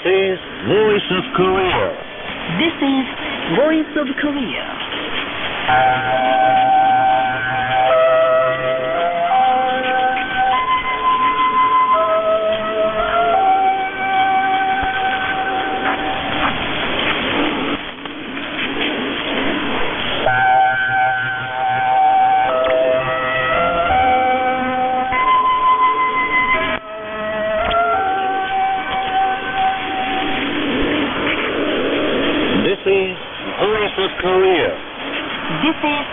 is Voice of Korea. This is Voice of Korea. This is Voice of Korea. This is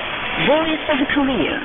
Voice of Korea.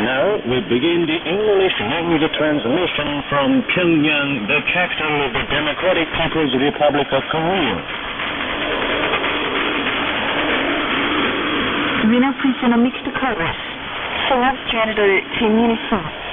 Now we begin the English language transmission from Pyongyang, the capital of the Democratic People's Republic of Korea. We now present a mixed chorus. 성악 General 김민수.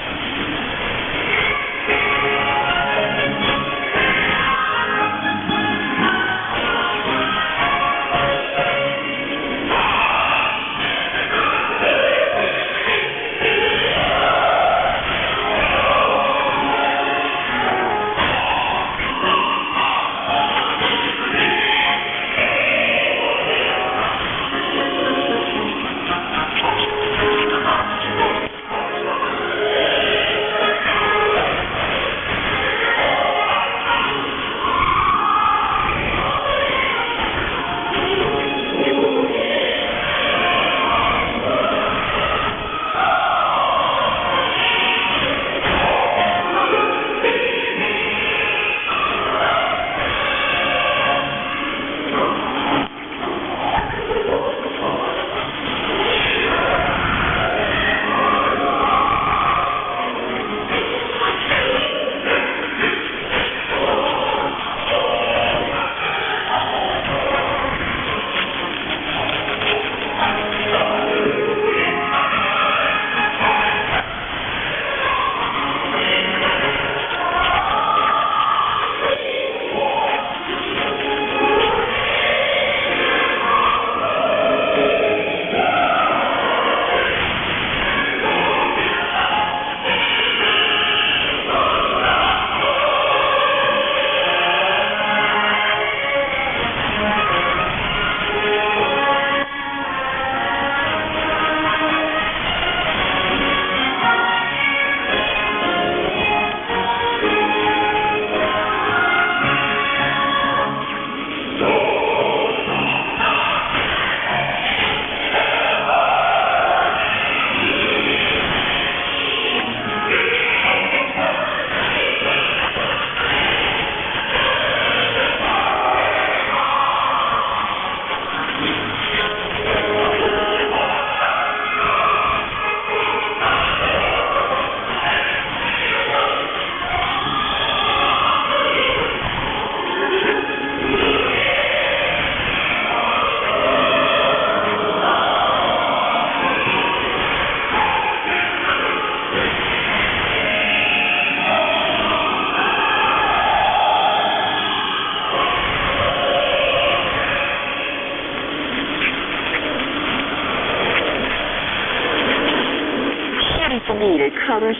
colors,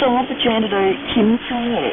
Son of General Kim Jong-il.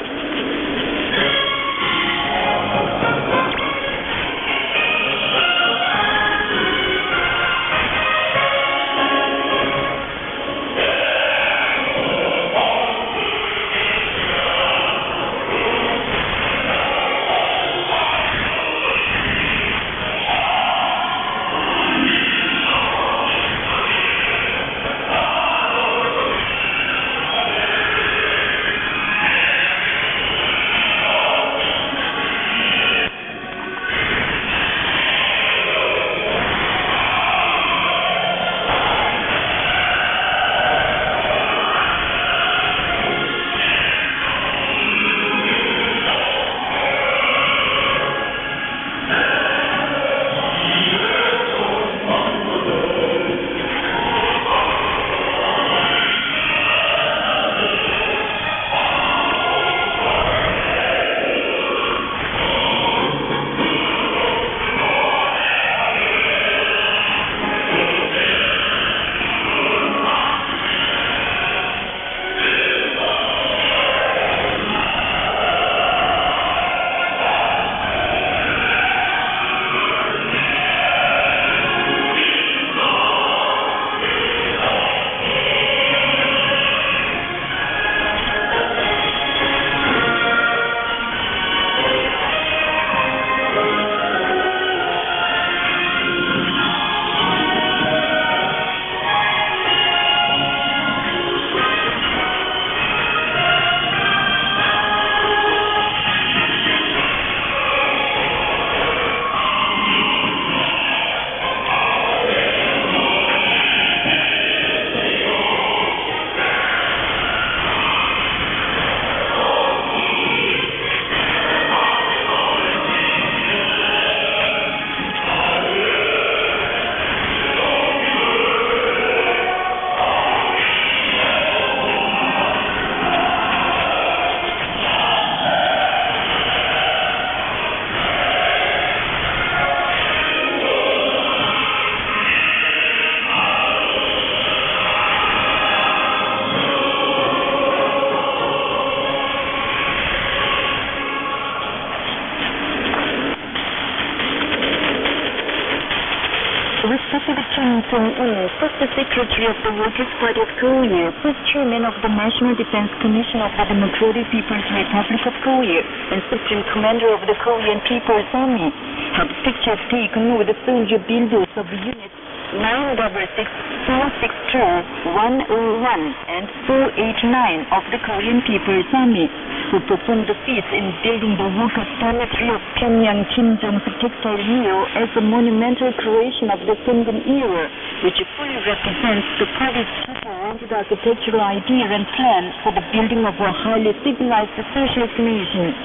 Respected Kim Jong-un, First Secretary of the Workers' Party of Korea, First Chairman of the National Defense Commission of the Democratic People's Republic of Korea, and Supreme Commander of the Korean People's Army, had pictures taken with the soldier builders of units 966, 462, 101, and 489 of the Korean People's Army, who performed the feats in building the workers' dormitory of Pyongyang Kim Jong's textile mill as a monumental creation of the Sungun era, which fully represents the party's top-oriented architectural idea and plan for the building of a highly civilized socialist nation.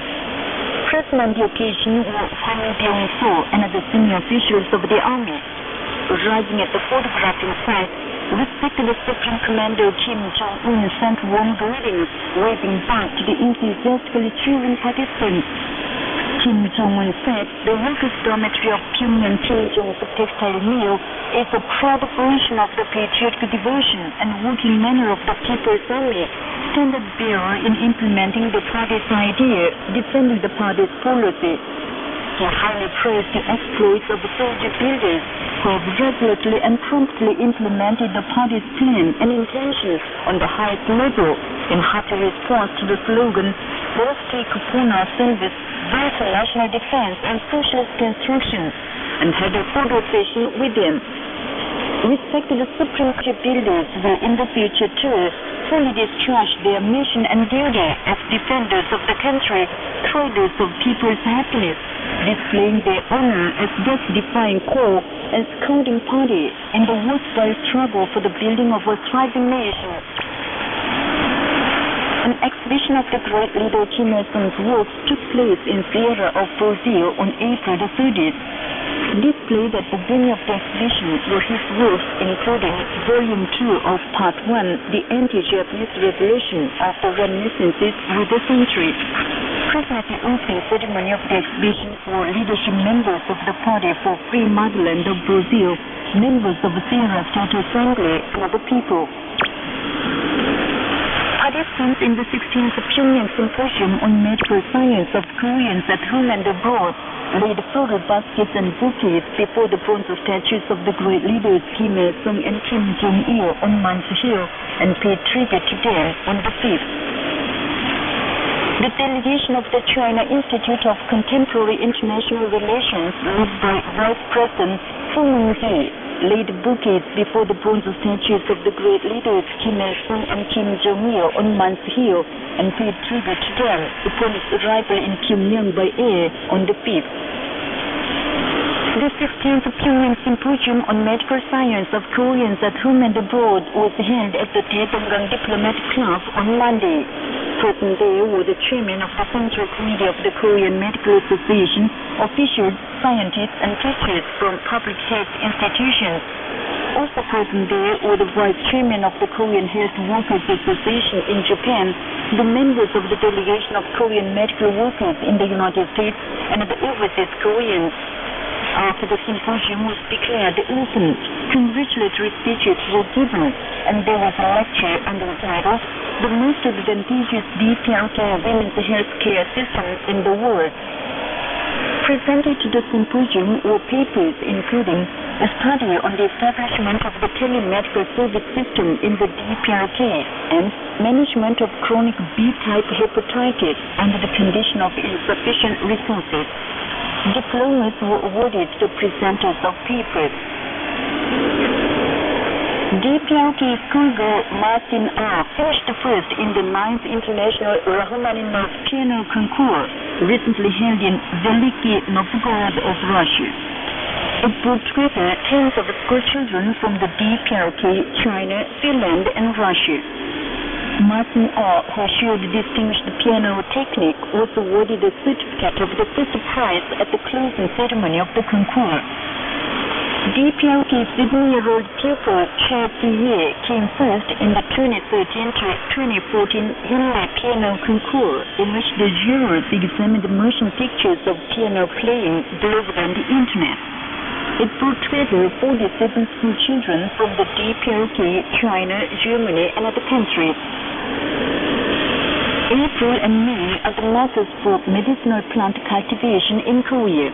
Present on the occasion were Han Byung-so and other senior officials of the army. Arriving at the photographing site, respected Supreme Commander Kim Jong-un sent warm greetings, waving back to the enthusiastically cheering participants. Kim Jong-un said the workers' dormitory of Pyongyang Kim Jong's textile mill is a proud operation of the patriotic devotion and working manner of the People's Army, standard bearer in implementing the party's idea, defending the party's policy. He highly praised the exploits of soldier builders who have resolutely and promptly implemented the party's plan and intentions on the highest level in hearty response to the slogan, "Let's take upon ourselves vital national defense and socialist construction," and had a photo session with them. Respected Supreme builders will in the future too fully discharge their mission and duty as defenders of the country, traders of people's happiness, displaying their honor as death-defying core and scouting party in the worthwhile struggle for the building of a thriving nation. An exhibition of the great leader Kim Il-sung's works took place in Sierra of Brazil on April the 30th. Displayed at the venue of the exhibition were his works including Volume 2 of Part 1, The Anti-Japanese Revolution of the Reminiscences with the Century. Present at the opening ceremony of the exhibition were leadership members of the Party for Free Motherland of Brazil, members of the Sierra State Assembly, and other people. Participants in the 16th Pyongyang Symposium on Medical Science of Koreans at Home and Abroad laid floral baskets and bouquets before the bronze statues of the great leaders Kim Il-sung and Kim Jong-il on Man's Hill and paid tribute to them on the 5th. The delegation of the China Institute of Contemporary International Relations, led by Vice President Fu Ming-hee, laid bouquets before the bronze statues of the great leaders Kim Il-sung and Kim Jong-il on Man's Hill and paid tribute to them upon its arrival in Pyongyang by air on the 5th. The 16th Pyongyang Symposium on Medical Science of Koreans at Home and Abroad was held at the Daejeongang Diplomatic Club on Monday. Present there were the chairman of the Central Committee of the Korean Medical Association, officials, scientists, and teachers from public health institutions. Also present there were the vice chairman of the Korean Health Workers Association in Japan, the members of the delegation of Korean medical workers in the United States, and the overseas Koreans. After the symposium was declared open, congratulatory speeches were given, and there was a lecture under the title, "The Most Advantageous DPRK Women's Healthcare System in the World." Presented to the symposium were papers including a study on the establishment of the telemedical service system in the DPRK and management of chronic B-type hepatitis under the condition of insufficient resources. Diplomas were awarded to the presenters of papers. DPRK schoolgirl Martin R. finished first in the 9th International Rachmaninoff Piano Concours, recently held in Veliki Novgorod of Russia. It brought together tens of school children from the DPRK, China, Finland, and Russia. Martin R., who showed distinguished piano technique, was awarded a certificate of the first prize at the closing ceremony of the concours. DPRK 7-year-old pupil Cha Si-ye came first in the 2013 to 2014 Henley Piano Concours, in which the jurors examined motion pictures of piano playing delivered on the internet. It brought together 47 school children from the DPRK, China, Germany, and other countries. April and May are the months for medicinal plant cultivation in Korea.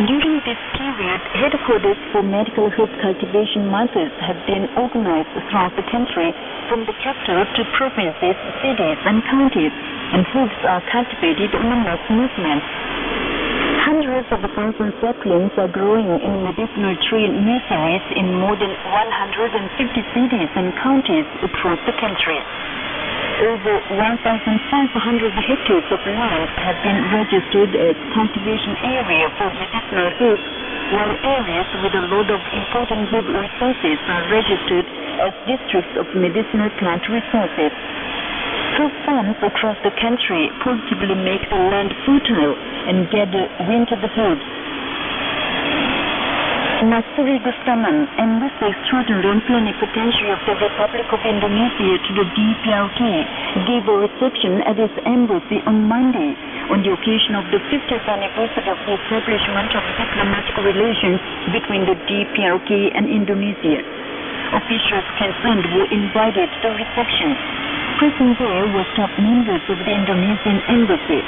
During this period, headquarters for medical herb cultivation months have been organized throughout the country, from the capital to provinces, cities, and counties, and herbs are cultivated among mass movements. Hundreds of thousands saplings are growing in medicinal tree nurseries in more than 150 cities and counties across the country. Over 1,500 hectares of land have been registered as cultivation area for medicinal herbs, while areas with a lot of important herb resources are registered as districts of medicinal plant resources. Herb farms across the country positively make the land fertile and gather winter herbs. Nasri Gustaman, Embassy Extraordinary and Plenipotentiary of the Republic of Indonesia to the DPRK, gave a reception at his embassy on Monday on the occasion of the 50th anniversary of the establishment of diplomatic relations between the DPRK and Indonesia. Officials concerned were invited to the reception. Present there were top members of the Indonesian embassy.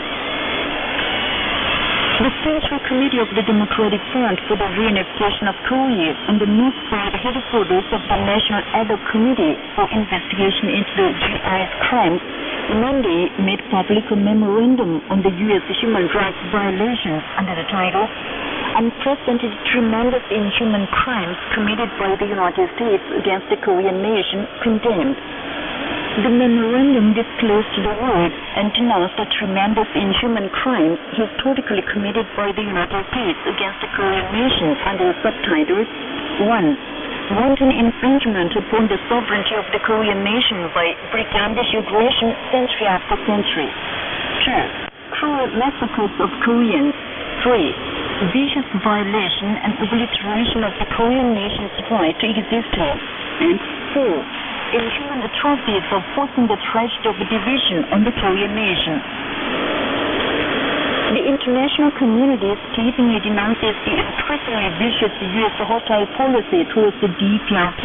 The Central Committee of the Democratic Front for the Reunification of Korea and the North Side headquarters of the National Ad hoc Committee for Investigation into the GI's crimes Monday made public a memorandum on the U.S. human rights violations under the title "Unprecedented Tremendous Inhuman Crimes Committed by the United States Against the Korean Nation Condemned." The memorandum disclosed the world and denounced the tremendous inhuman crimes historically committed by the United States against the Korean nation under the subtitles 1. Wanton infringement upon the sovereignty of the Korean nation by brigandage aggression century after century. 2. Cruel massacres of Koreans. 3. Vicious violation and obliteration of the Korean nation's right to existence. And 4. Inhuman atrocities of forcing the tragedy of division on the Korean nation. The international community scathingly denounces the increasingly vicious U.S. hostile policy towards the DPRK.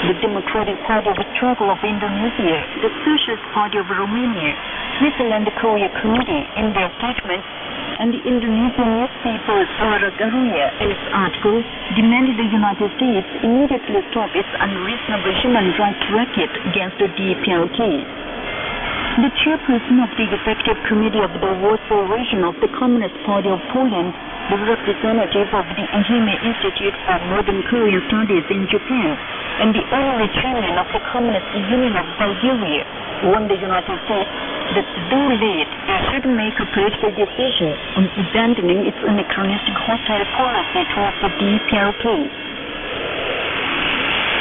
the Democratic Party of the Struggle of Indonesia, the Socialist Party of Romania, Switzerland-Korea Committee in their statements, and the Indonesian newspaper Suara Garuya in its article demanded the United States immediately stop its unreasonable human rights racket against the DPRK. The chairperson of the Executive Committee of the Warsaw region of the Communist Party of Poland, the representative of the Ehime Institute for Modern Korean Studies in Japan, and the honorary chairman of the Communist Union of Bulgaria, warned the United States that though late, it should make a political decision on abandoning its anachronistic hostile policy towards the DPRK.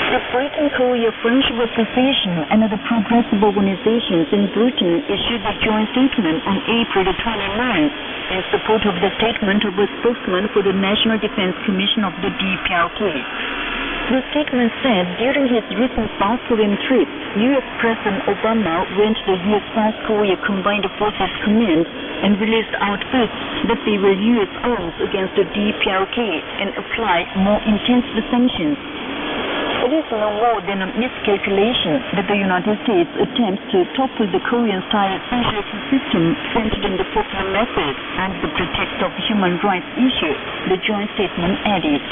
The Britain-Korea Friendship Association and other progressive organizations in Britain issued a joint statement on April 29th in support of the statement of a spokesman for the National Defense Commission of the DPRK. The statement said during his recent South Korean trip, U.S. President Obama went to the U.S. South Korea Combined Forces Command and released outbursts that they will use arms against the DPRK and apply more intense sanctions. It is no more than a miscalculation that the United States attempts to topple the Korean-style socialist system centered in the popular method and the pretext of human rights issue, the joint statement added.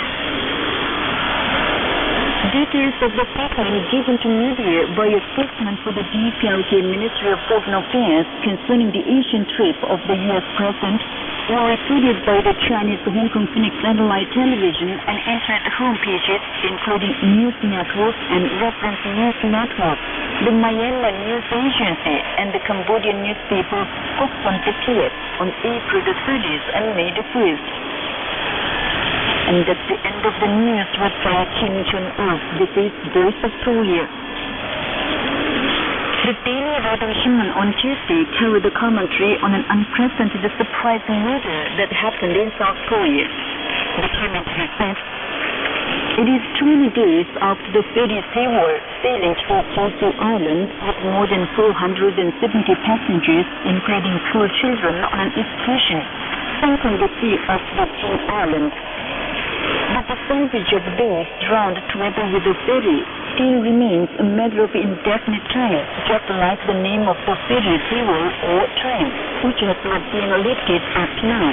Details of the statement given to media by a spokesman for the DPRK Ministry of Foreign Affairs concerning the Asian trip of the U.S. President were repeated by the Chinese Hong Kong Phoenix Satellite Television and internet homepages, including News Network and Reference News Network, the Myanmar News Agency, and the Cambodian newspaper Kokpan Tikiet on April the 30th and May the 1st. And at the end of the news was by Kim Jong-un. This is Voice of Korea. The Daily Rodong Shimun on Tuesday carried a commentary on an unprecedented surprising murder that happened in South Korea. The commentary said, "It is 20 days after the ferry Sewol sailing through Jeju Island with more than 470 passengers, including 4 children, on an excursion, sank on the sea of the Jeju Island. But the salvage of those drowned together with the ferry still remains a matter of indefinite time, just like the name of the ferry Sewol or train, which has not been lifted up now.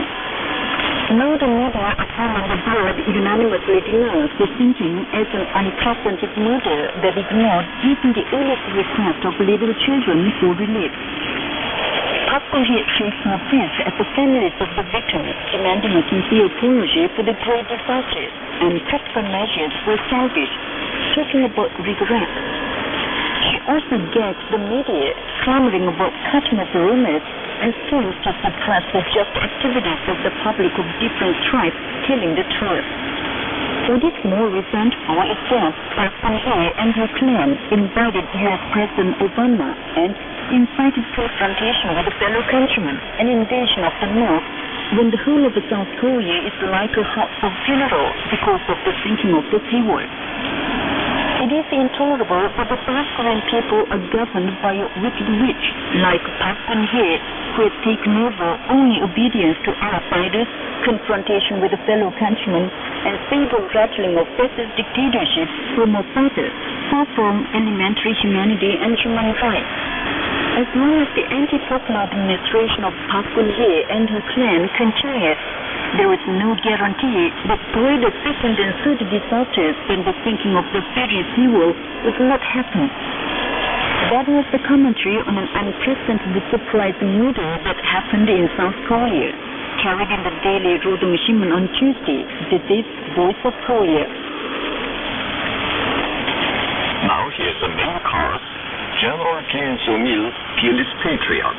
Now the media at home and abroad unanimously denounced the sinking as an unprecedented murder that ignored even the earliest request of little children for relief. Park Geun-hye faced no peace at the families of the victims, demanding a sincere apology for the great disaster, and practical measures were salvaged, talking about regret. She also gagged the media, clamoring about cutting of rumors and schemes to suppress the just activities of the public of different tribes telling the truth. What is more resentful is that Park Geun-hye and her clan invited U.S. President Obama and incited confrontation with a fellow countrymen, an invasion of the North, when the whole of South Korea is like a hot funeral because of the sinking of the Sewol. It is intolerable that the South Korean people are governed by a wicked witch like Park Geun-hye, who has taken over only obedience to outsiders, confrontation with a fellow countryman, and saber-rattling of fascist dictatorship from a father, far from elementary humanity and human rights. As long as the anti-popular administration of Park Geun-hye and her clan continues, there is no guarantee that greater second and third disasters than the sinking of the ferry Sewol would not happen. That was the commentary on an unprecedented surprising murder that happened in South Korea, carried in the Daily Rodong Shimun on Tuesday. This is Voice of Korea. Now here's the main course. General Kim So-il, Fearless Patriot.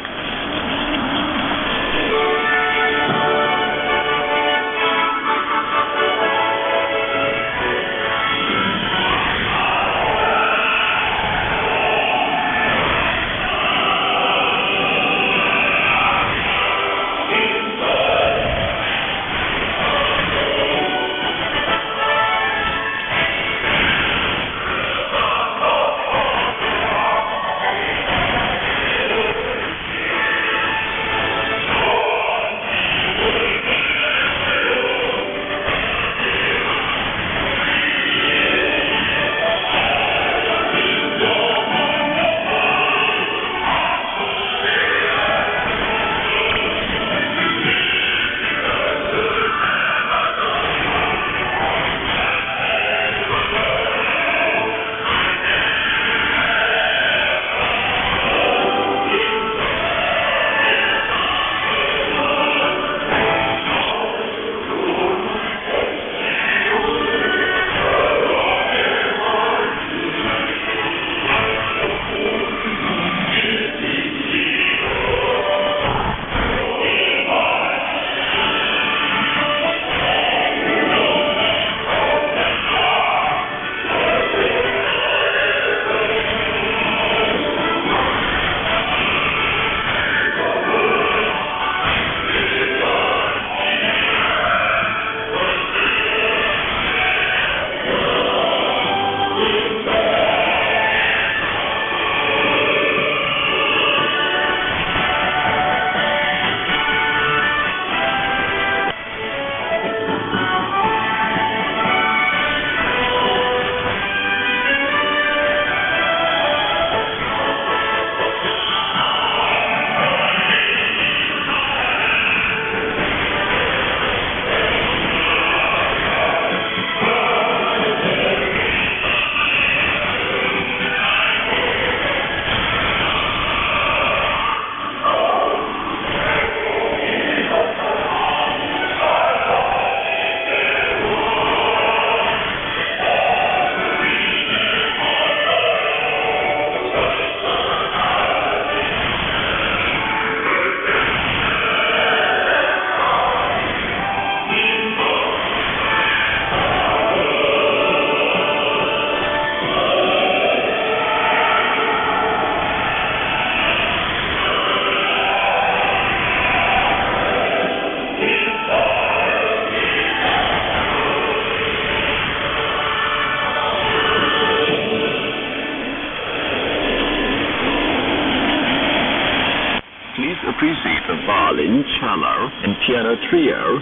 piano trio,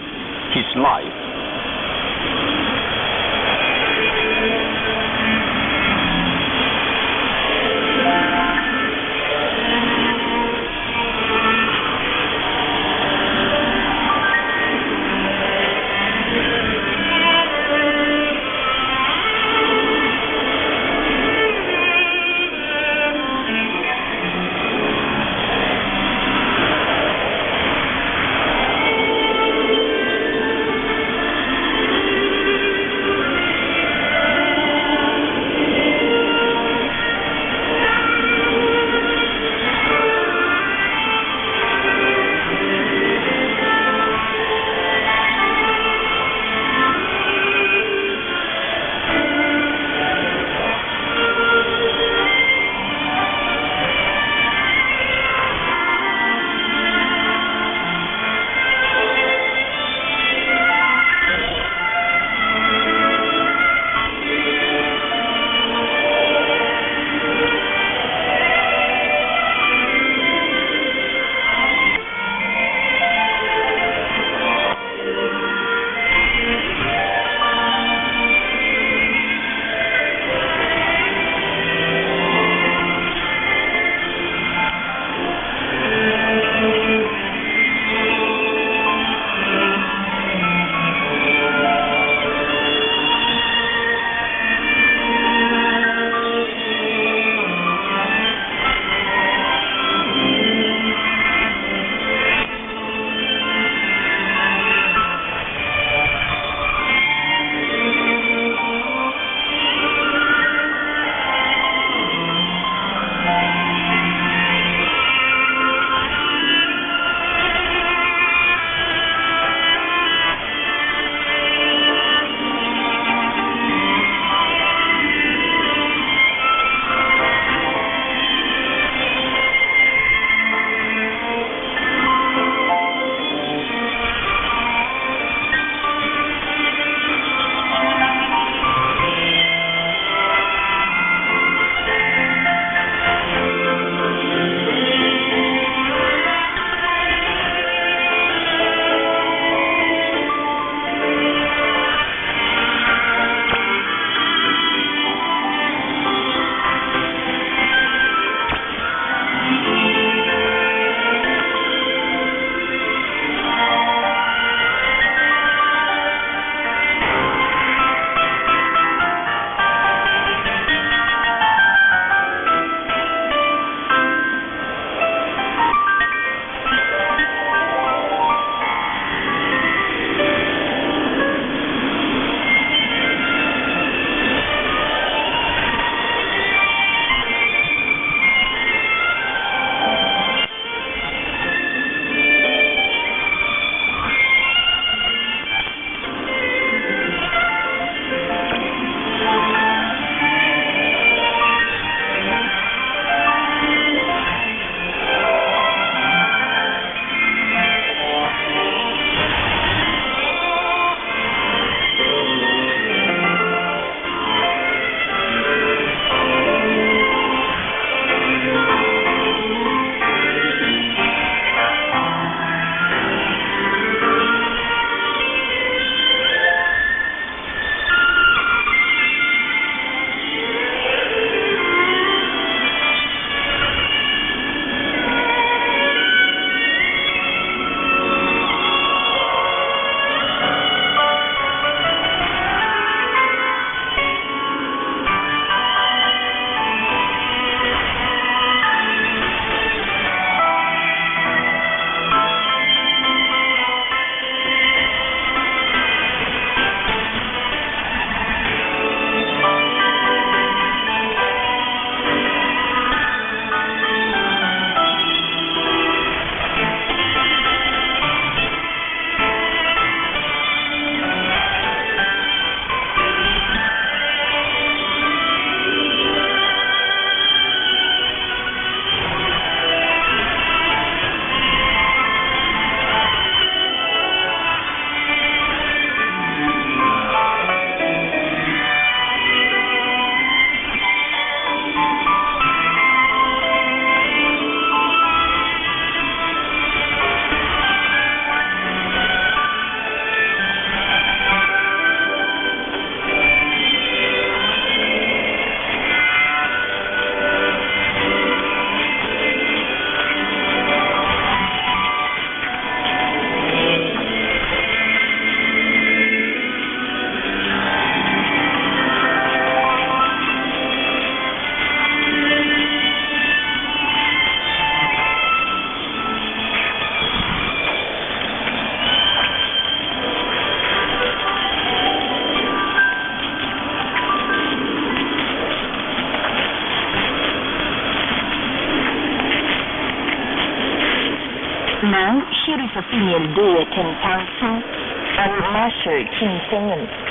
His Life. beautiful female duet in Tangsun and Marshall Kim Sung-eun.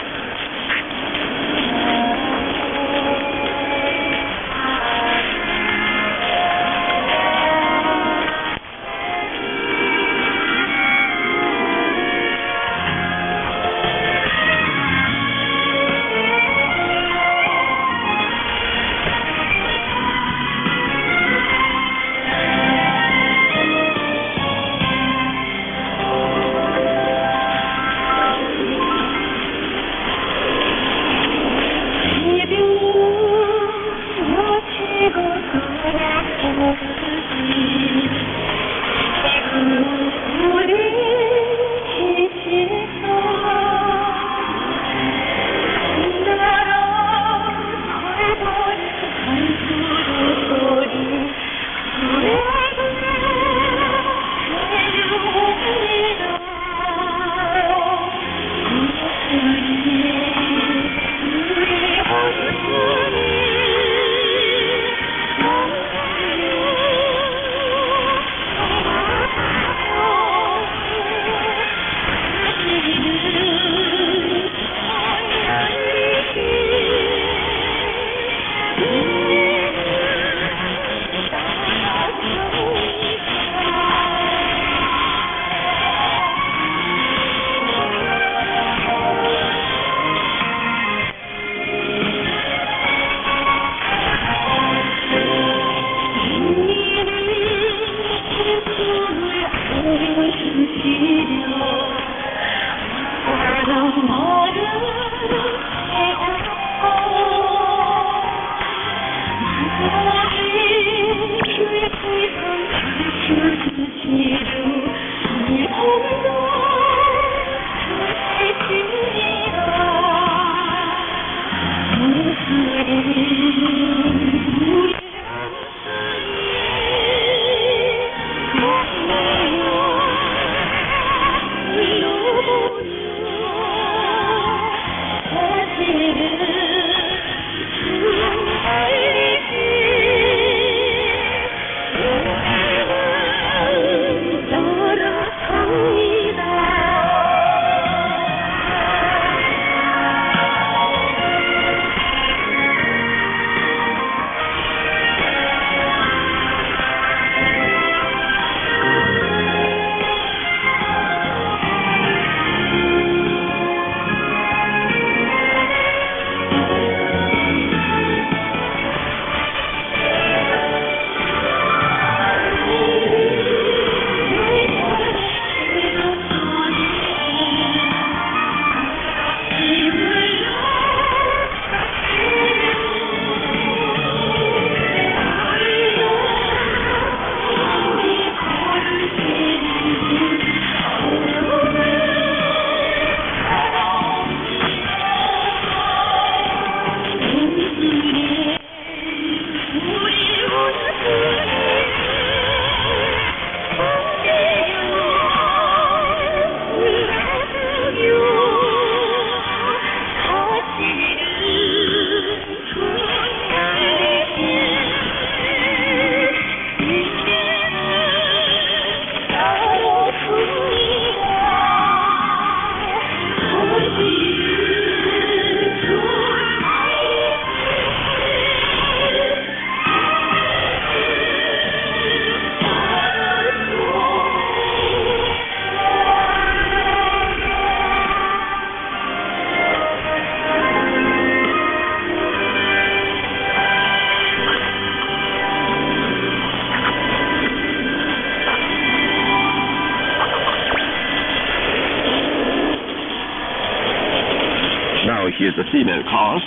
Here's the female cast.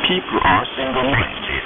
People are single-minded.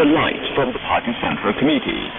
the light from the Party Central Committee.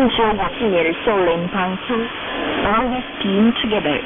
1951年受联邦苏 always being together.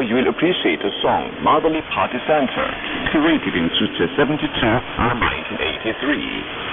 You will appreciate the song Motherly Party Center, created in 1972 and 1983.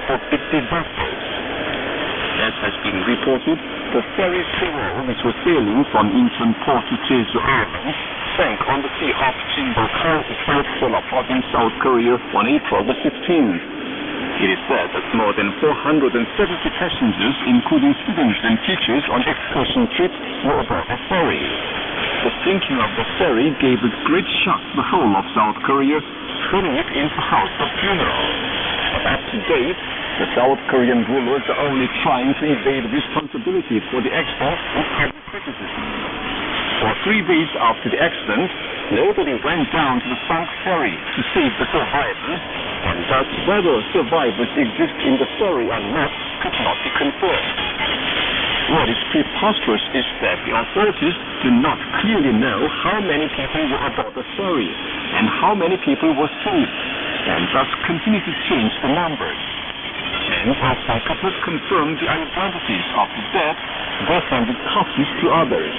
for big disasters. As has been reported, the ferry Sewol, which was sailing from Incheon Port to Jeju Island, sank on the sea off Jinbok-han, South Seola Province, South Korea on April the 16th. It is said that more than 470 passengers, including students and teachers on excursion trips, were aboard the ferry. The sinking of the ferry gave a great shock to the whole of South Korea, turning it into a house of funeral. But up to date, the South Korean rulers are only trying to evade responsibility for the accident with public criticism. For 3 days after the accident, nobody went down to the sunk ferry to save the survivors, and thus whether survivors exist in the ferry or not could not be confirmed. What is preposterous is that the authorities do not clearly know how many people were aboard the ferry and how many people were saved, and thus continue to change the numbers. And as they could not confirm the identities of the dead, they handed copies to others.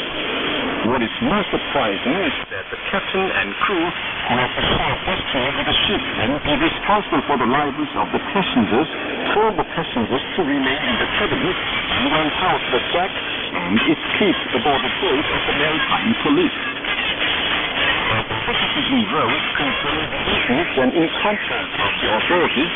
What is most surprising is that the captain and crew who have the short history with the ship and be responsible for the lives of the passengers told the passengers to remain in the cabin and went out the deck and escaped aboard the boat of the maritime police. As the criticism rose concerning the issues and incompetence of the authorities,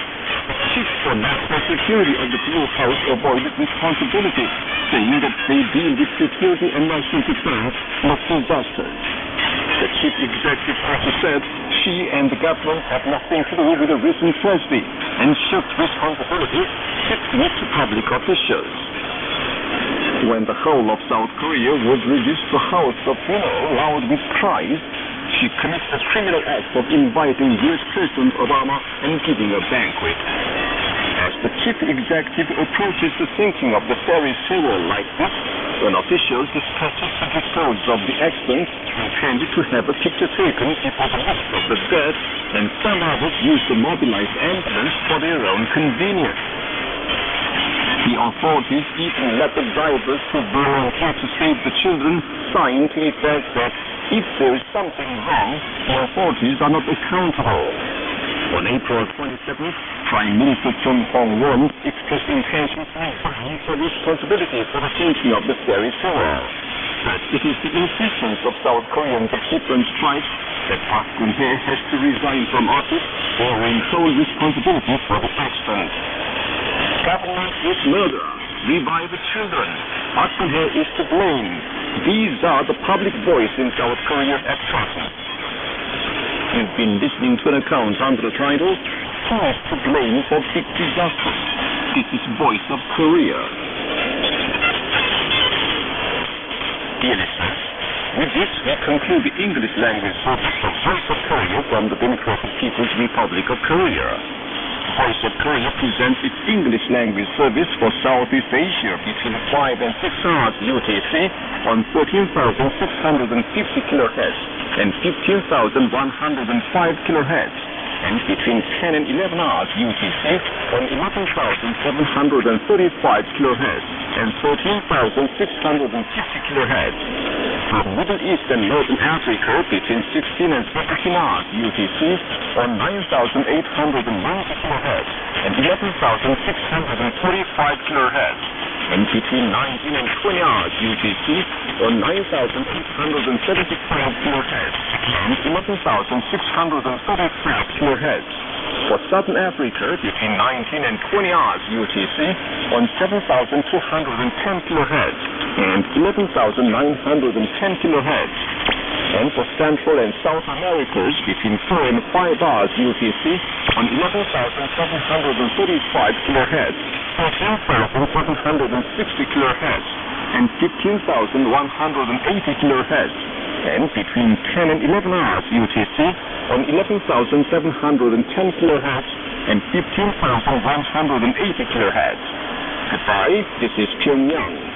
the chief for national security of the Blue House avoided responsibility, saying that they deal with security and national defense, not disasters. The chief executive also said she and the government have nothing to do with the recent tragedy and shifted responsibility shifting it to public officials. When the whole of South Korea was reduced to a house of funeral loud with cries, she committed a criminal act of inviting U.S. President Obama and giving a banquet. As the chief executive approaches the sinking of the ferry Sewol like this, an official dispatches the reports of the accident, intended to have a picture taken before the list of the dead, and some others use the mobilized ambulance for their own convenience. The authorities even let the drivers who volunteered to save the children sign to the effect that if there is something wrong, the authorities are not accountable. On April 27th, Prime Minister Chung Hong-won expressed intention to resign for responsibility for the sinking of the ferry Sewol. But it is the insistence of South Koreans of different stripes that Park Geun-hye has to resign from office, bearing sole responsibility for the accident. Government is murder. Revive the children. Park Geun-hye is to blame. These are the public voice in South Korea at present. You've been listening to an account under the title, Who is to blame for big disasters? This is Voice of Korea. Dear listeners, with this we conclude the English language service of Voice of Korea from the Democratic People's Republic of Korea. Voice of Korea presents its English language service for Southeast Asia between 5 and 6 hours UTC on 14,650 kHz and 15,105 kHz, and between 10 and 11 hours UTC on 11,735 kHz and 13,650 kHz. For Middle East and Northern Africa between 16 and 17 hours UTC on 9,890 kHz and 11,645 kHz, and between 19 and 20 hours UTC on 9,875 kHz and 11,635 kHz. For Southern Africa between 19 and 20 hours UTC on 7,210 kHz and 11,910 kHz. And for Central and South Americas between 4 and 5 hours UTC on 11,735 kHz, 13,760 kHz, and 15,180 kHz, and between 10 and 11 hours UTC on 11,710 kHz and 15,180 kHz. Goodbye, this is Pyongyang.